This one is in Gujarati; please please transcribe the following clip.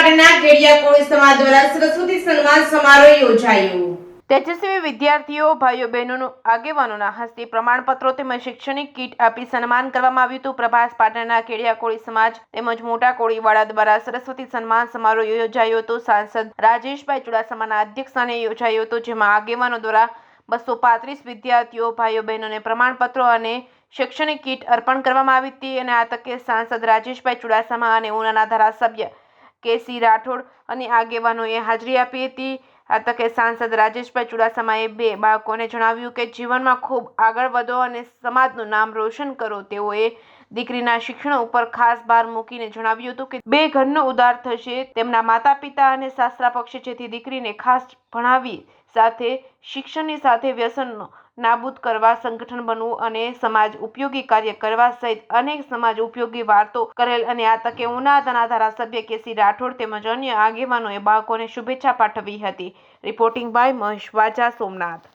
પાટણના કેડિયા કોળી સમાજ દ્વારા સરસ્વતી સન્માન સમારોહ યોજાયો। તેજસ્વી વિદ્યાર્થીઓ ભાઈઓ બહેનોનું આગેવાનોના હસ્તે પ્રમાણપત્રો તેમજ શૈક્ષણિક કીટ આપી સન્માન કરવામાં આવ્યું હતું। પ્રભાસ પાટણના કેડિયા કોળી સમાજ તેમજ મોટા કોળીવાડા દ્વારા સરસ્વતી સન્માન સમારોહ યોજાયો હતો। સાંસદ રાજેશભાઈ ચુડાસમાના અધ્યક્ષસ્થાને યોજાયો હતો, જેમાં આગેવાનો દ્વારા 235 વિદ્યાર્થીઓ ભાઈઓ બહેનોને પ્રમાણપત્રો અને શૈક્ષણિક કીટ અર્પણ કરવામાં આવી હતી અને આ તકે સાંસદ રાજેશભાઈ ચુડાસમા અને ઉનાના ધારાસભ્ય કે.સી. રાઠોડ અને આગેવાનોએ હાજરી આપી હતી। આ તકે સાંસદ રાજેશભાઈ ચુડાસમાએ બે બાળકોને જણાવ્યું કે જીવનમાં ખૂબ આગળ વધો અને સમાજનું નામ રોશન કરો। તેઓએ દીકરીના શિક્ષણ ઉપર ખાસ ભાર મૂકીને જણાવ્યું હતું કે બે ઘરનો ઉદ્ધાર થશે તેમના માતા પિતા અને સાસરા પક્ષે, જેથી દીકરીને ખાસ ભણાવી સાથે શિક્ષણની સાથે વ્યસનનો નાબૂદ કરવા, સંગઠન બનવું અને સમાજ ઉપયોગી કાર્ય કરવા સહિત અનેક સમાજ ઉપયોગી વાતો કરેલ અને આ તકે ઉનાના ધારાસભ્ય કે.સી. રાઠોડ તેમજ અન્ય આગેવાનોએ બાળકોને શુભેચ્છા પાઠવી હતી। Reporting by Mahesh Vaja, Somnath.